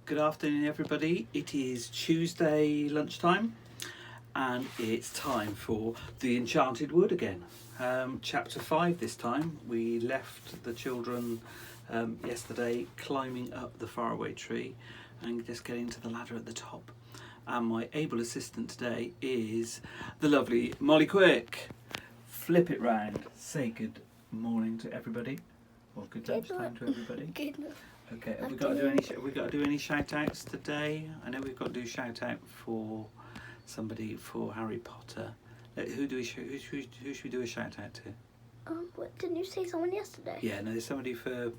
Good afternoon, everybody. It is Tuesday lunchtime, and it's time for the Enchanted Wood again. Chapter 5 this time. We left the children yesterday climbing up the faraway tree and just getting to the ladder at the top. And my able assistant today is the lovely Molly Quick. Flip it round. Say good morning to everybody. Or good lunchtime to everybody. Good. Okay, have we got to do any shout outs today? I know we've got to do shout out for somebody for Harry Potter. Who should we do a shout out to? What, didn't you say someone yesterday? Yeah, no, there's somebody for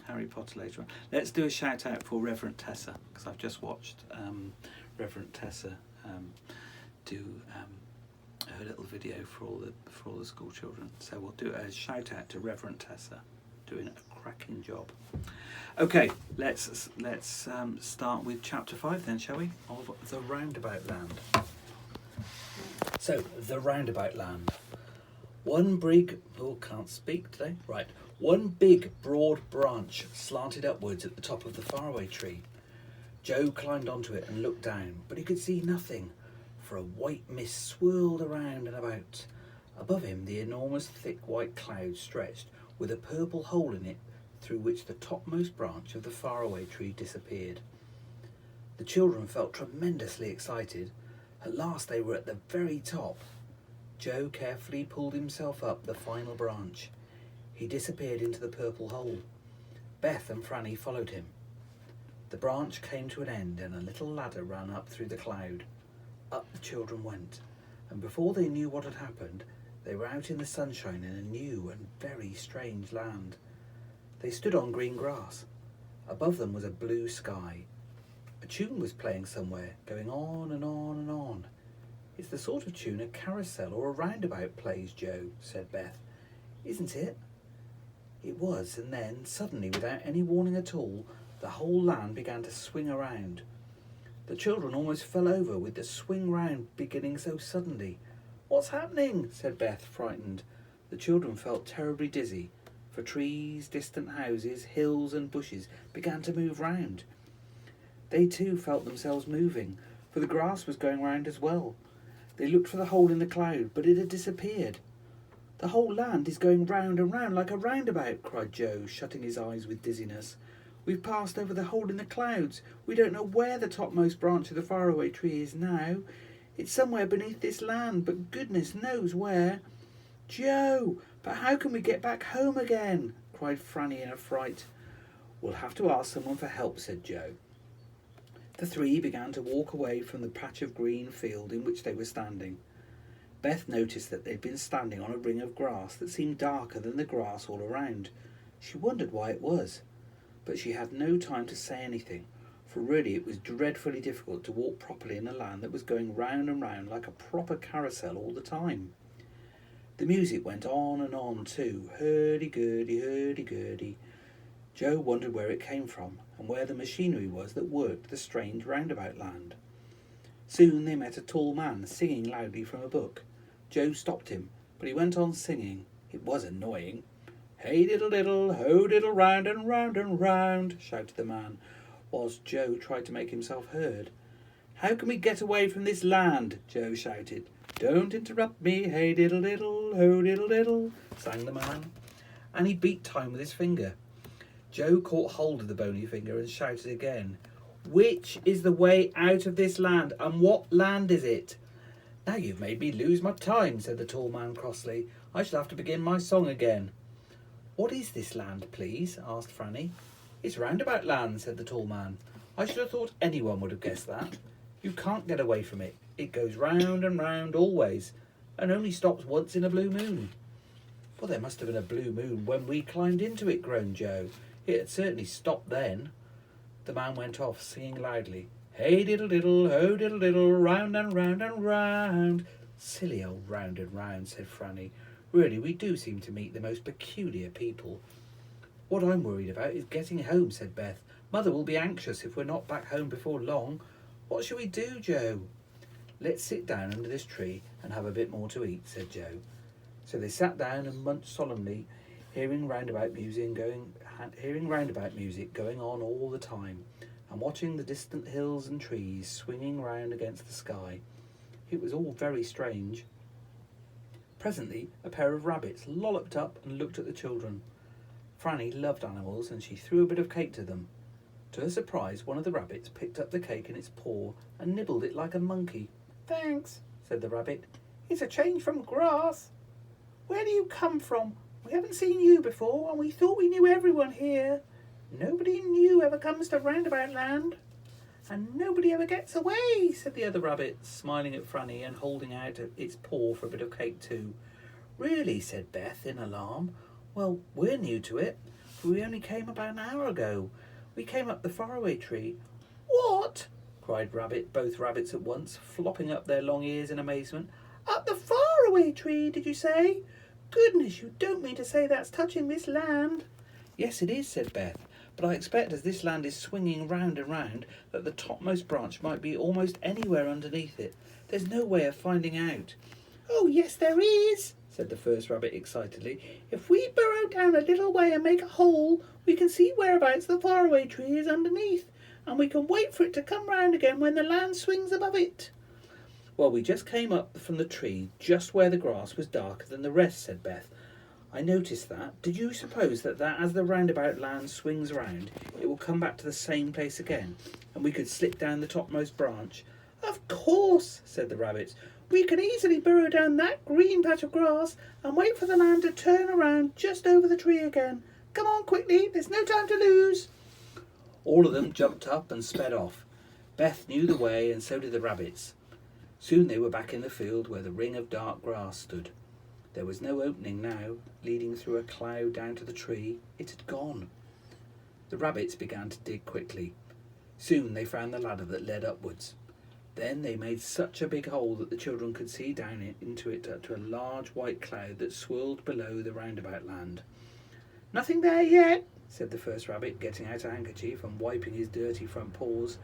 Harry Potter later on. Let's do a shout out for Reverend Tessa, because I've just watched Reverend Tessa do her little video for all the school children. So we'll do a shout out to Reverend Tessa, doing a cracking job. Okay, let's start with chapter 5 then, shall we? Of the Roundabout Land. So, the Roundabout Land. One big broad branch slanted upwards at the top of the faraway tree. Joe climbed onto it and looked down, but he could see nothing, for a white mist swirled around and about. Above him, the enormous thick white cloud stretched, with a purple hole in it through which the topmost branch of the faraway tree disappeared. The children felt tremendously excited. At last they were at the very top. Joe carefully pulled himself up the final branch. He disappeared into the purple hole. Beth and Franny followed him. The branch came to an end and a little ladder ran up through the cloud. Up the children went, and before they knew what had happened, they were out in the sunshine in a new and very strange land. They stood on green grass. Above them was a blue sky. A tune was playing somewhere, going on and on and on. It's the sort of tune a carousel or a roundabout plays, Joe, said Beth. Isn't it? It was, and then, suddenly, without any warning at all, the whole land began to swing around. The children almost fell over with the swing round beginning so suddenly. What's happening? Said Beth, frightened. The children felt terribly dizzy, for trees, distant houses, hills and bushes began to move round. They too felt themselves moving, for the grass was going round as well. They looked for the hole in the cloud, but it had disappeared. The whole land is going round and round like a roundabout, cried Joe, shutting his eyes with dizziness. We've passed over the hole in the clouds. We don't know where the topmost branch of the faraway tree is now. It's somewhere beneath this land, but goodness knows where. Joe, but how can we get back home again? Cried Franny in a fright. We'll have to ask someone for help, said Joe. The three began to walk away from the patch of green field in which they were standing. Beth noticed that they'd been standing on a ring of grass that seemed darker than the grass all around. She wondered why it was, but she had no time to say anything, for really it was dreadfully difficult to walk properly in a land that was going round and round like a proper carousel all the time. The music went on and on too, hurdy-gurdy, hurdy-gurdy. Joe wondered where it came from and where the machinery was that worked the strange roundabout land. Soon they met a tall man singing loudly from a book. Joe stopped him, but he went on singing. It was annoying. Hey diddle diddle, ho diddle round and round and round, shouted the man, whilst Joe tried to make himself heard. How can we get away from this land? Joe shouted. Don't interrupt me, hey diddle diddle, ho diddle diddle, sang the man, and he beat time with his finger. Joe caught hold of the bony finger and shouted again. Which is the way out of this land, and what land is it? Now you've made me lose my time, said the tall man crossly. I shall have to begin my song again. What is this land, please? Asked Franny. It's Roundabout Land, said the tall man. I should have thought anyone would have guessed that. You can't get away from it. It goes round and round always, and only stops once in a blue moon. Well, there must have been a blue moon when we climbed into it, groaned Joe. It had certainly stopped then. The man went off, singing loudly. Hey diddle diddle, ho diddle diddle, round and round and round. Silly old round and round, said Franny. Really, we do seem to meet the most peculiar people. What I'm worried about is getting home, said Beth. Mother will be anxious if we're not back home before long. What shall we do, Joe? Let's sit down under this tree and have a bit more to eat, said Joe. So they sat down and munched solemnly, hearing roundabout music going on all the time, and watching the distant hills and trees swinging round against the sky. It was all very strange. Presently, a pair of rabbits lolloped up and looked at the children. Franny loved animals, and she threw a bit of cake to them. To her surprise, one of the rabbits picked up the cake in its paw and nibbled it like a monkey. "Thanks," said the rabbit. "It's a change from grass. Where do you come from? We haven't seen you before, and we thought we knew everyone here. Nobody new ever comes to Roundabout Land. And nobody ever gets away," said the other rabbit, smiling at Franny and holding out its paw for a bit of cake too. "Really?" said Beth in alarm. "Well, we're new to it, for we only came about an hour ago. We came up the faraway tree." "What?" cried both rabbits at once, flopping up their long ears in amazement. "Up the faraway tree, did you say? Goodness, you don't mean to say that's touching this land?" "Yes, it is," said Beth. "But I expect as this land is swinging round and round that the topmost branch might be almost anywhere underneath it. There's no way of finding out." "Oh, yes, there is," said the first rabbit excitedly. "If we burrow down a little way and make a hole, we can see whereabouts the faraway tree is underneath, and we can wait for it to come round again when the land swings above it." "Well, we just came up from the tree just where the grass was darker than the rest," said Beth. "I noticed that. Did you suppose that as the Roundabout Land swings round, it will come back to the same place again, and we could slip down the topmost branch?" "Of course," said the rabbits. "We can easily burrow down that green patch of grass and wait for the land to turn around just over the tree again. Come on quickly, there's no time to lose." All of them jumped up and sped off. Beth knew the way, and so did the rabbits. Soon they were back in the field where the ring of dark grass stood. There was no opening now, leading through a cloud down to the tree. It had gone. The rabbits began to dig quickly. Soon they found the ladder that led upwards. Then they made such a big hole that the children could see down into it to a large white cloud that swirled below the Roundabout Land. "Nothing there yet," said the first rabbit, getting out a handkerchief and wiping his dirty front paws.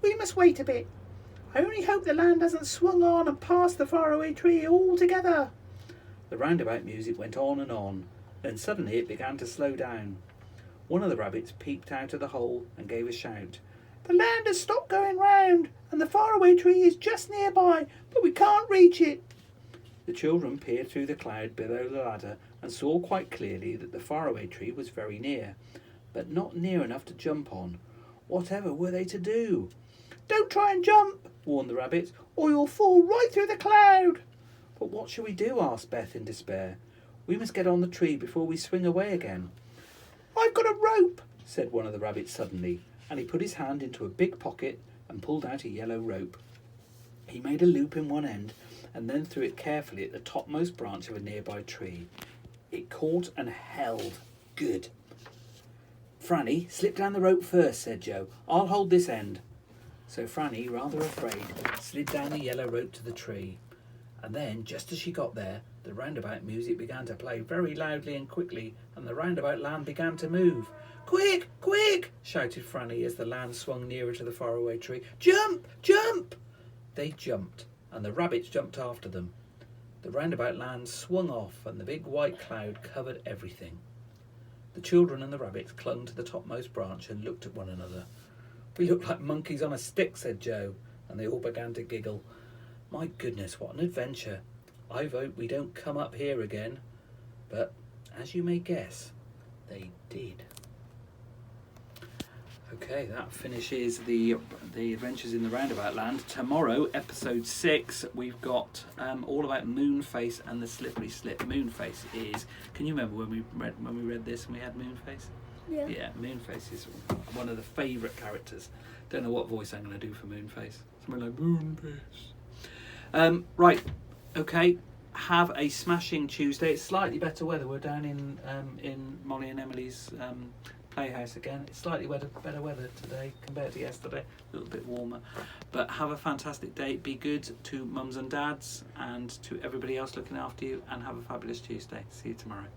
"We must wait a bit. I only hope the land hasn't swung on and past the faraway tree altogether." The roundabout music went on and on. Then suddenly it began to slow down. One of the rabbits peeped out of the hole and gave a shout. "The land has stopped going round, and the faraway tree is just nearby, but we can't reach it." The children peered through the cloud below the ladder and saw quite clearly that the faraway tree was very near, but not near enough to jump on. Whatever were they to do? "Don't try and jump," warned the rabbits, "or you'll fall right through the cloud." "But what shall we do?" asked Beth in despair. "We must get on the tree before we swing away again." "I've got a rope," said one of the rabbits suddenly, and he put his hand into a big pocket and pulled out a yellow rope. He made a loop in one end and then threw it carefully at the topmost branch of a nearby tree. It caught and held. Good. "Franny, slip down the rope first," said Joe. "I'll hold this end." So Franny, rather afraid, slid down the yellow rope to the tree. And then, just as she got there, the roundabout music began to play very loudly and quickly, and the Roundabout Land began to move. "Quick, quick!" shouted Franny as the land swung nearer to the faraway tree. "Jump, jump!" They jumped, and the rabbits jumped after them. The Roundabout Land swung off, and the big white cloud covered everything. The children and the rabbits clung to the topmost branch and looked at one another. "We look like monkeys on a stick," said Joe, and they all began to giggle. "My goodness, what an adventure. I vote we don't come up here again." But, as you may guess, they did. Okay, that finishes the Adventures in the Roundabout Land. Tomorrow, episode 6, we've got all about Moonface and the Slippery Slip. Moonface is... Can you remember when we read this and we had Moonface? Yeah. Yeah, Moonface is one of the favourite characters. Don't know what voice I'm going to do for Moonface. Something like Moonface. Right, okay. Have a smashing Tuesday. It's slightly better weather. We're down in Molly and Emily's playhouse again. It's slightly better weather today compared to yesterday. A little bit warmer. But have a fantastic day. Be good to mums and dads and to everybody else looking after you, and have a fabulous Tuesday. See you tomorrow.